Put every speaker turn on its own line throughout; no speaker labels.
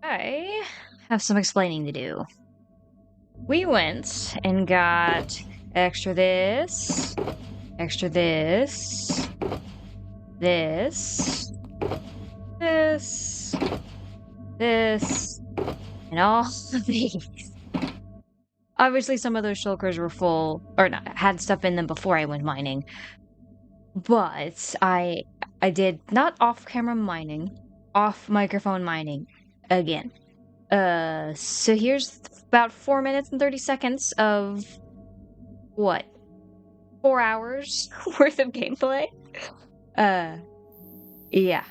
I have some explaining to do. We went and got extra this, extra this, this, this, this, and all of these. Obviously, some of those shulkers were full, or not, had stuff in them before I went mining. But I did not off-camera mining, off-microphone mining again. So here's about 4 minutes and 30 seconds of what? 4 hours worth of gameplay? Yeah.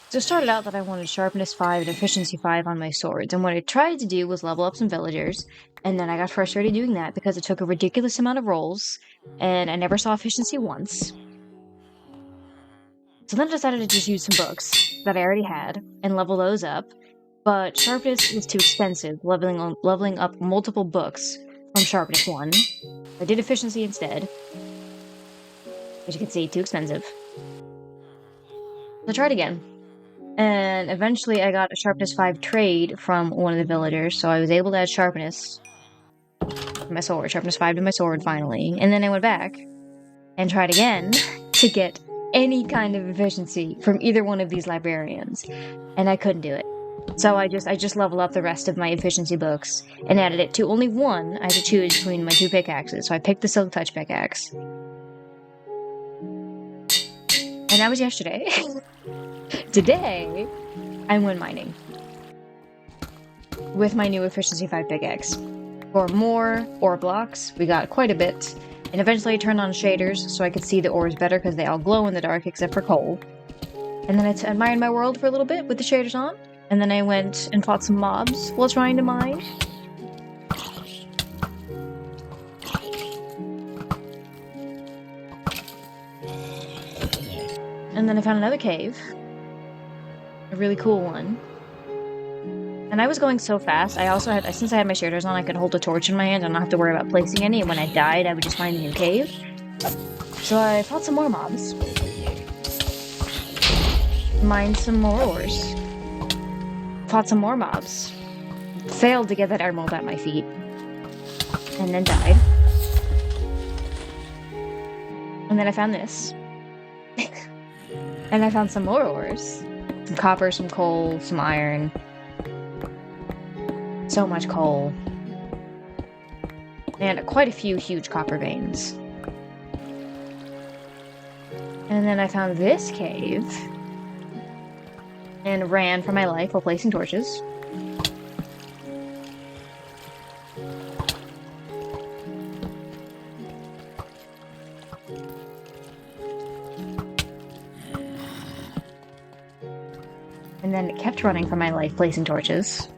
So it started out that I wanted sharpness 5 and efficiency 5 on my swords, and what I tried to do was level up some villagers, and then I got frustrated doing that because it took a ridiculous amount of rolls, and I never saw efficiency once. So then I decided to just use some books that I already had and level those up, but sharpness was too expensive, leveling up multiple books from sharpness 1. I did efficiency instead. As you can see, too expensive. So I tried again. And eventually I got a sharpness 5 trade from one of the villagers, so I was able to add sharpness to my sword, sharpness 5 to my sword finally. And then I went back and tried again to get any kind of efficiency from either one of these librarians, and I couldn't do it. So I just leveled up the rest of my efficiency books and added it to only one. I had to choose between my 2 pickaxes, so I picked the Silk Touch pickaxe. And that was yesterday. Today, I went mining with my new efficiency 5 pickaxe. For more ore blocks, we got quite a bit, and eventually I turned on shaders so I could see the ores better because they all glow in the dark except for coal. And then I admired my world for a little bit with the shaders on, and then I went and fought some mobs while trying to mine. And then I found another cave. A really cool one. And I was going so fast, since I had my shaders on, I could hold a torch in my hand and not have to worry about placing any, and when I died, I would just find a new cave. So I fought some more mobs. Mined some more ores. Fought some more mobs. Failed to get that emerald at my feet. And then died. And then I found this. And I found some more ores. Some copper, some coal, some iron. So much coal. And quite a few huge copper veins. And then I found this cave. And ran for my life while placing torches. And then it kept running for my life placing torches.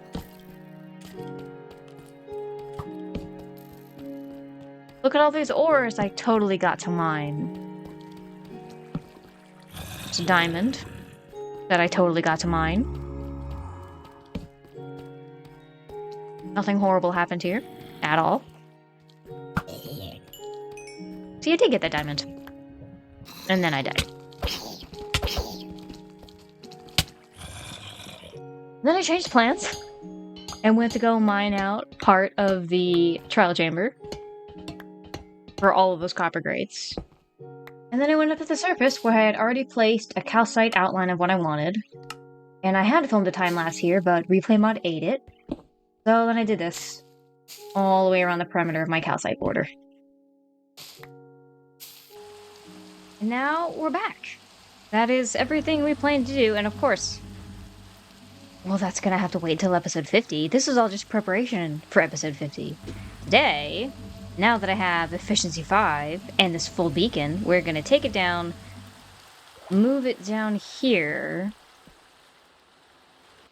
Look at all these ores I totally got to mine. It's a diamond that I totally got to mine. Nothing horrible happened here at all. So you did get that diamond. And then I died. Then I changed plans and went to go mine out part of the trial chamber for all of those copper grates. And then I went up to the surface where I had already placed a calcite outline of what I wanted. And I had filmed a time-lapse here, but replay mod ate it. So then I did this all the way around the perimeter of my calcite border. And now we're back. That is everything we planned to do, and of course, well, that's gonna have to wait till episode 50. This is all just preparation for episode 50. Today, now that I have efficiency 5 and this full beacon, we're gonna take it down, move it down here,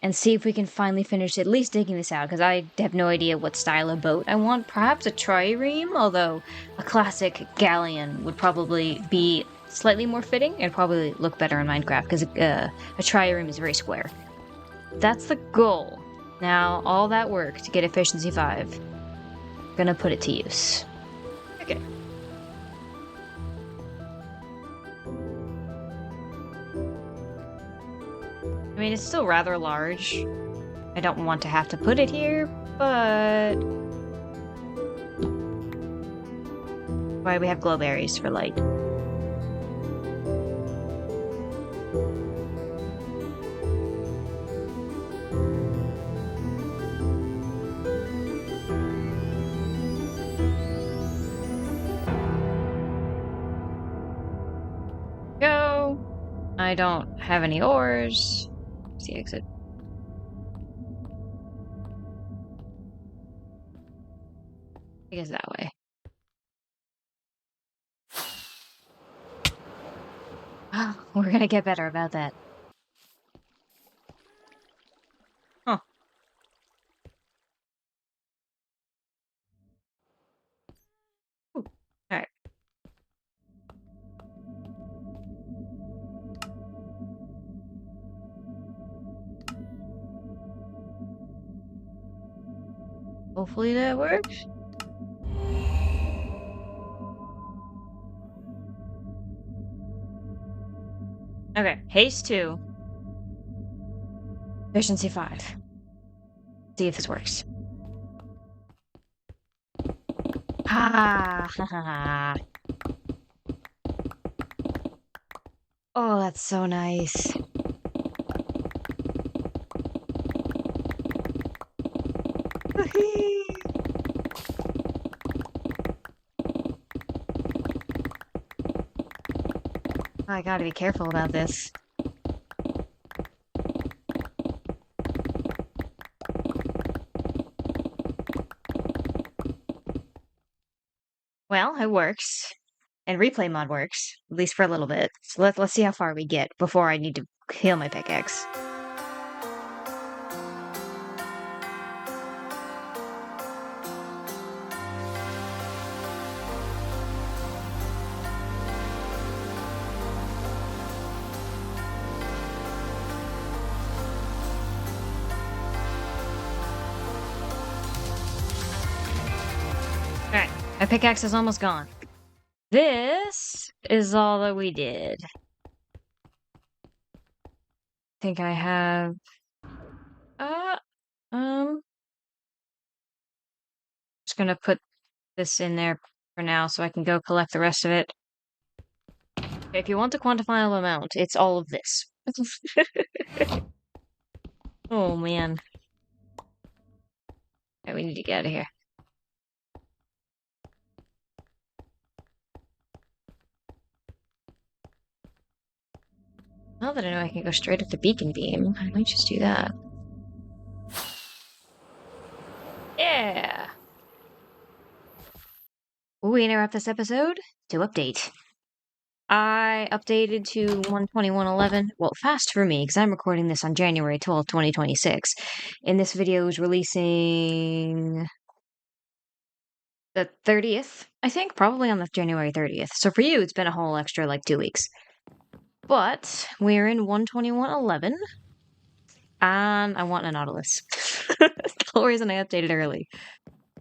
and see if we can finally finish at least digging this out, because I have no idea what style of boat I want. Perhaps a trireme, although a classic galleon would probably be slightly more fitting. It'd probably look better in Minecraft, because a trireme is very square. That's the goal. Now, all that work to get efficiency 5, gonna put it to use. Okay. I mean, it's still rather large. I don't want to have to put it here, but... Why we have glowberries for light. Go. I don't have any ores. Where's the exit? I guess that way. Oh, we're gonna get better about that. Huh. Alright. Hopefully that works. Okay, haste 2. Efficiency 5. See if this works. Ha ha ha. Oh, that's so nice. I gotta be careful about this. Well, it works. And replay mod works, at least for a little bit. So let's see how far we get before I need to heal my pickaxe. Alright, my pickaxe is almost gone. This is all that we did. I think I have... Just gonna put this in there for now so I can go collect the rest of it. Okay, if you want the quantifiable amount, it's all of this. Oh, man. Okay, we need to get out of here. Now that I know I can go straight at the beacon beam, I might just do that. Yeah! We interrupt this episode to update. I updated to 121.11. Well, fast for me, because I'm recording this on January 12th, 2026. And this video is releasing the 30th, I think, probably on the January 30th. So for you, it's been a whole extra, 2 weeks. But we're in 121.11. And I want a Nautilus. That's the whole reason I updated early.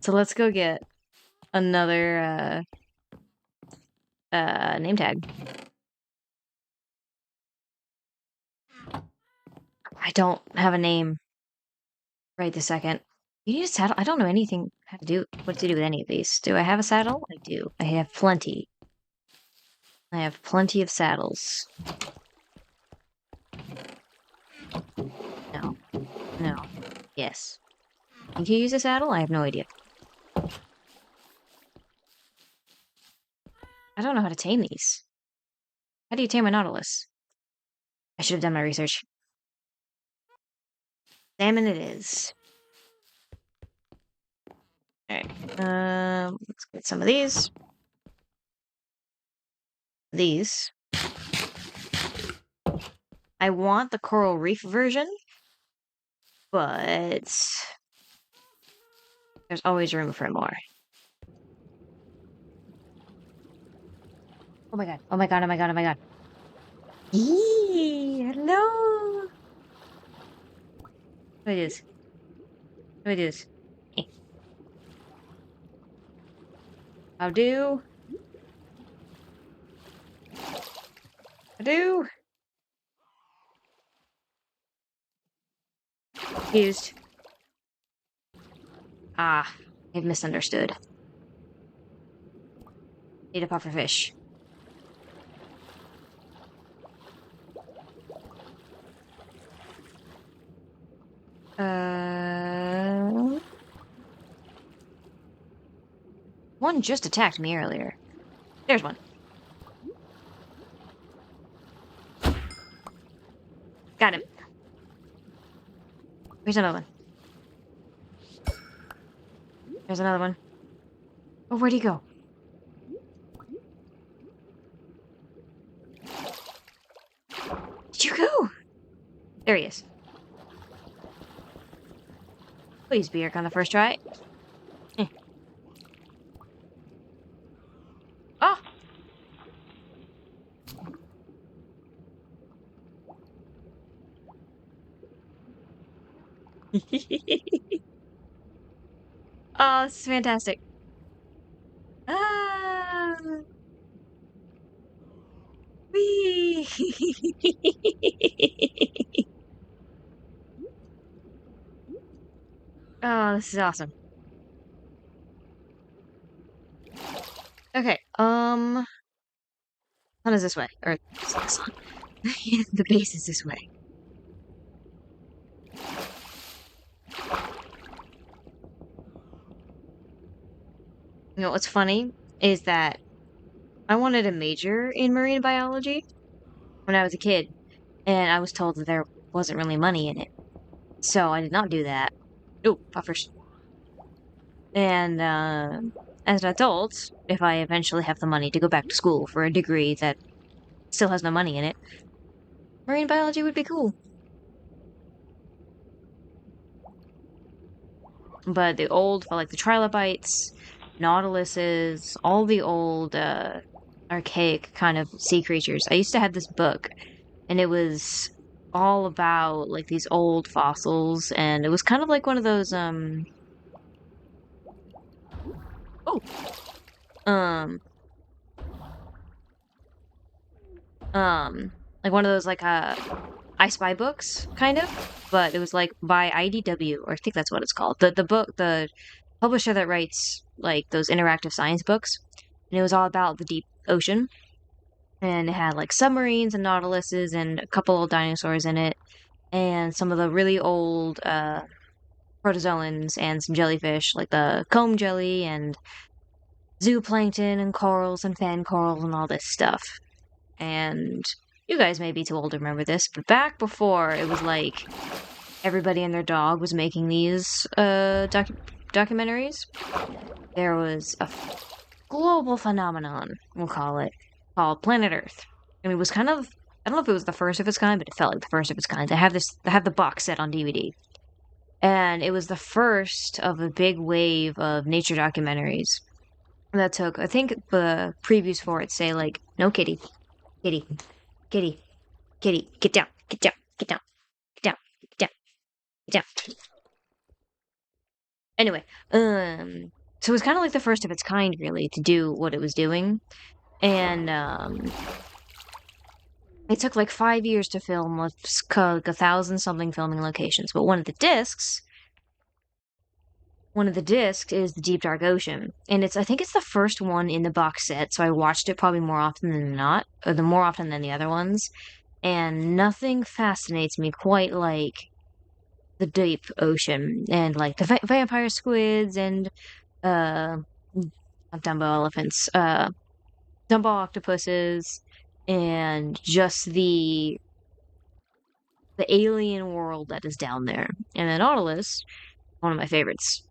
So let's go get another name tag. I don't have a name right this second. You need a saddle? I don't know anything what to do with any of these. Do I have a saddle? I do. I have plenty. I have plenty of saddles. No. No. Yes. Can you use a saddle? I have no idea. I don't know how to tame these. How do you tame a Nautilus? I should have done my research. Salmon it is. Alright. Let's get some of these. These. I want the coral reef version, but there's always room for more. Oh my god. Oh my god, oh my god, oh my god. Yee! Hello! What do I do this? What do I do this? How do? I do? Confused. Ah, I've misunderstood. Need a pufferfish. One just attacked me earlier. There's one. Got him. Here's another one. There's another one. Oh, where'd he go? Did you go? There he is. Please be Eric on the first try. Oh! Oh, this is fantastic. Ah! Whee! Oh, this is awesome. Okay, sun is this way. Or, sun. The base is this way. You know what's funny is that I wanted a major in marine biology when I was a kid, and I was told that there wasn't really money in it. So I did not do that. Ooh, buffers. And as an adult, if I eventually have the money to go back to school for a degree that still has no money in it, marine biology would be cool. But the old, like the trilobites, nautiluses, all the old, archaic kind of sea creatures. I used to have this book, and it was all about, like, these old fossils, and it was kind of like one of those, oh, um, like one of those, like, I Spy books, kind of, but it was, like, by IDW, or I think that's what it's called. The publisher that writes, like, those interactive science books, and it was all about the deep ocean, and it had, like, submarines and nautiluses and a couple of dinosaurs in it, and some of the really old, protozoans and some jellyfish, like the comb jelly and zooplankton and corals and fan corals and all this stuff. And you guys may be too old to remember this, but back before it was like everybody and their dog was making these documentaries, there was a global phenomenon, we'll call it, called Planet Earth. And it was kind of, I don't know if it was the first of its kind, but it felt like the first of its kind. They have the box set on DVD. And it was the first of a big wave of nature documentaries that took, I think the previews for it say, like, no kitty, kitty, kitty, kitty, get down, get down, get down, get down, get down, get down. Anyway, so it was kind of like the first of its kind, really, to do what it was doing. And, it took like 5 years to film, like 1,000-something filming locations. But one of the discs is the Deep Dark Ocean, and I think it's the first one in the box set, so I watched it probably more often than not, or the more often than the other ones, and nothing fascinates me quite like the deep ocean, and like the vampire squids, and, not Dumbo elephants, Dumbo octopuses, and just the alien world that is down there. And the Nautilus, one of my favorites.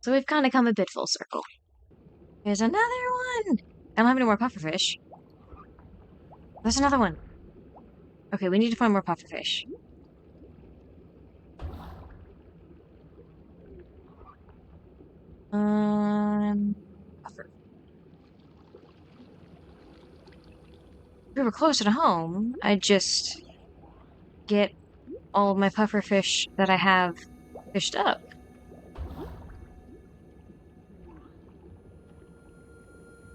So we've kind of come a bit full circle. There's another one! I don't have any more pufferfish. There's another one. Okay, we need to find more pufferfish. Puffer. If we were closer to home, I'd just get all of my pufferfish that I have fished up.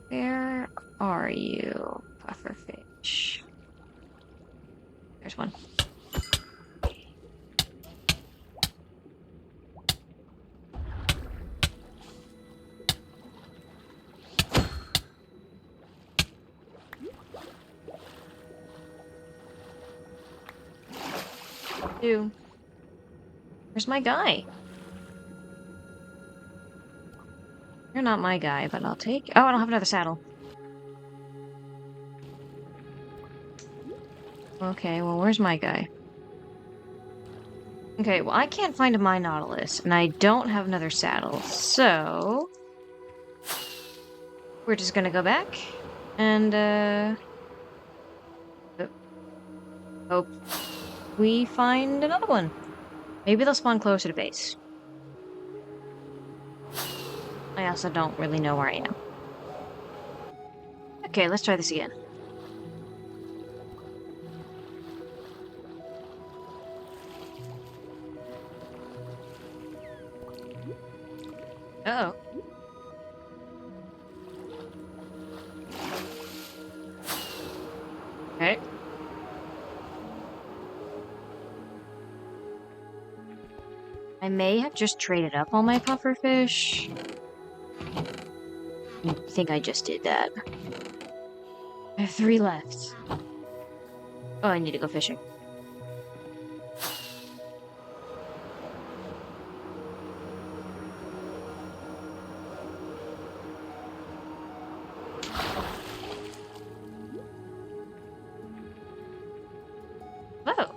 Where are you, pufferfish? There's one. 2. Where's my guy? You're not my guy, but I'll take... Oh, I don't have another saddle. Okay, well, where's my guy? Okay, well, I can't find my Nautilus, and I don't have another saddle, so... We're just gonna go back, and, hope we find another one. Maybe they'll spawn closer to base. I also don't really know where I am. Okay, let's try this again. Uh-oh. Okay. I may have just traded up all my pufferfish. I think I just did that. I have 3 left. Oh, I need to go fishing. Oh.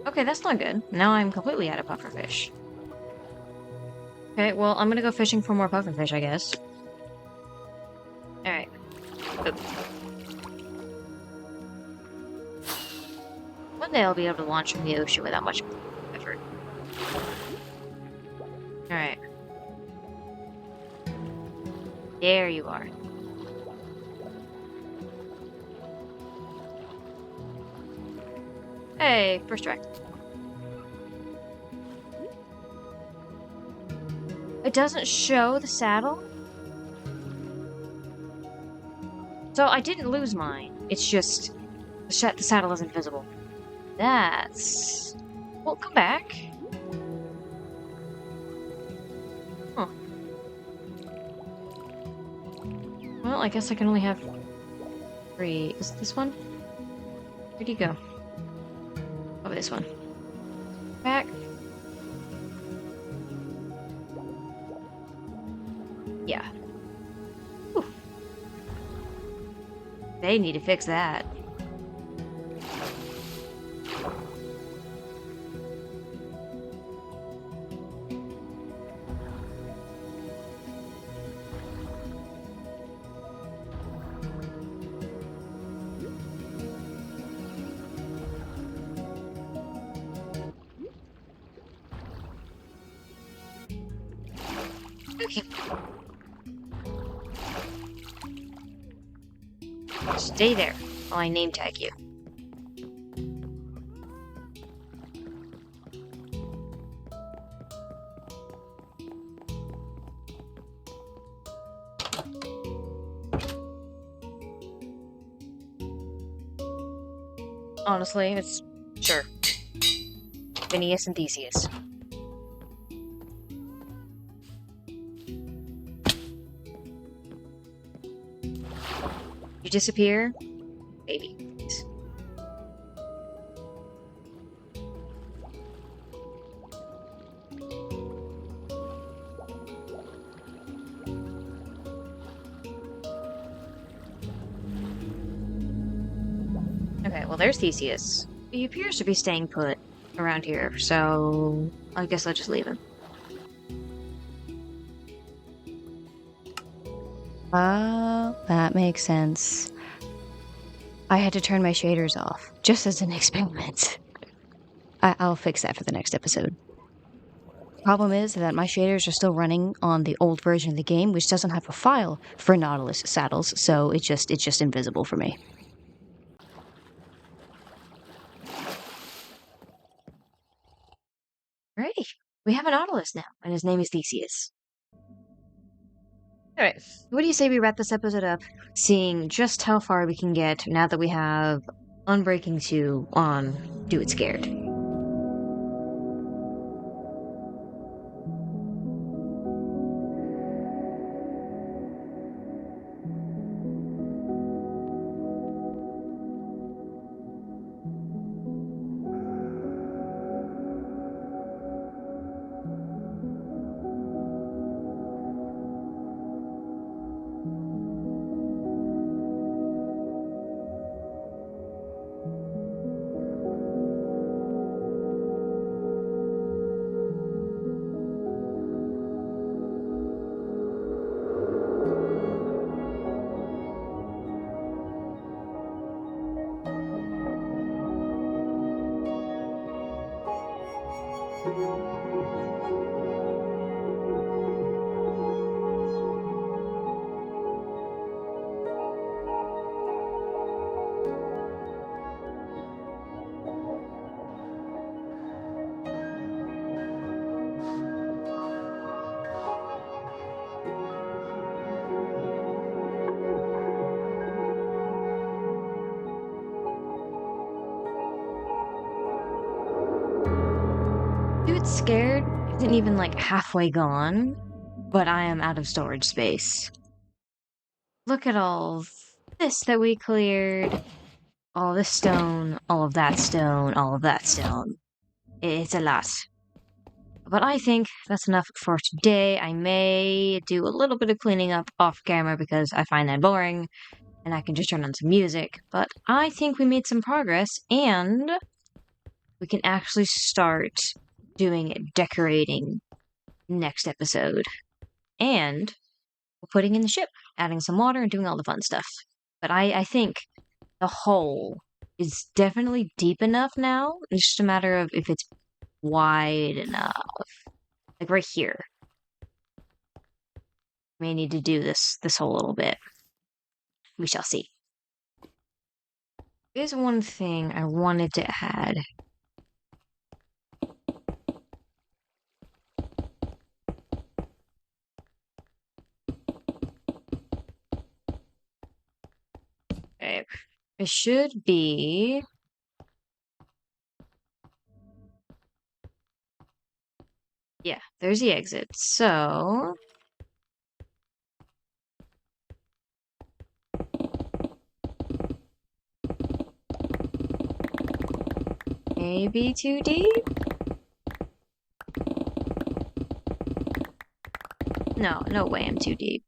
Okay, that's not good. Now I'm completely out of pufferfish. Okay, well, I'm gonna go fishing for more pufferfish, I guess. Alright. One day I'll be able to launch from the ocean without much effort. Alright. There you are. Hey, first try. It doesn't show the saddle? So I didn't lose mine. It's just... the saddle isn't visible. That's... Well, come back. Huh. Well, I guess I can only have 3. Is it this one? Where'd he go? Oh, this one. Back. Yeah. Whew. They need to fix that. Okay. Stay there while I name tag you. Honestly, it's... Sure. Phineas and Theseus. You disappear? Baby, please. Okay, well, there's Theseus. He appears to be staying put around here, so I guess I'll just leave him. That makes sense. I had to turn my shaders off, just as an experiment. I'll fix that for the next episode. Problem is that my shaders are still running on the old version of the game, which doesn't have a file for Nautilus saddles, so it's just invisible for me. Alrighty, we have a Nautilus now, and his name is Theseus. Alright, what do you say we wrap this episode up, seeing just how far we can get now that we have Unbreaking 2 on Do It Scared? Dude, scared isn't even like halfway gone, but I am out of storage space. Look at all this that we cleared. All this stone, all of that stone, all of that stone. It's a lot. But I think that's enough for today. I may do a little bit of cleaning up off camera because I find that boring, and I can just turn on some music. But I think we made some progress, and we can actually start doing decorating next episode. And we're putting in the ship, adding some water, and doing all the fun stuff. But I think the hole is definitely deep enough now. It's just a matter of if it's wide enough. Like right here. May need to do this whole little bit. We shall see. There's one thing I wanted to add. Okay. It should be... Yeah, there's the exit. So... maybe too deep? No, no way I'm too deep.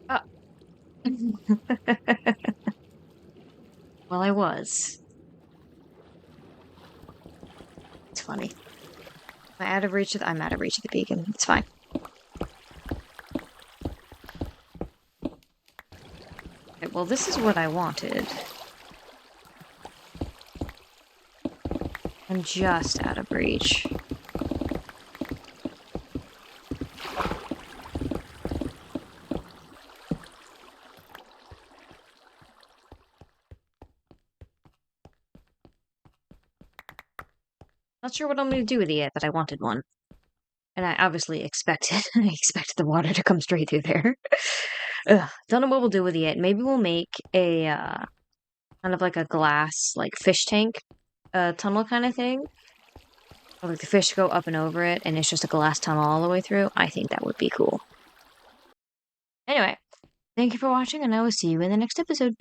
Oh. Well, I was. It's funny. Am I out of reach of I'm out of reach of the beacon. It's fine. Okay, well, this is what I wanted. I'm just out of reach. Not sure what I'm going to do with it yet, but I wanted one. And I obviously expected, I expected the water to come straight through there. Ugh, don't know what we'll do with it yet. Maybe we'll make a, kind of like a glass, like fish tank, tunnel kind of thing. Or like the fish go up and over it, and it's just a glass tunnel all the way through. I think that would be cool. Anyway, thank you for watching, and I will see you in the next episode.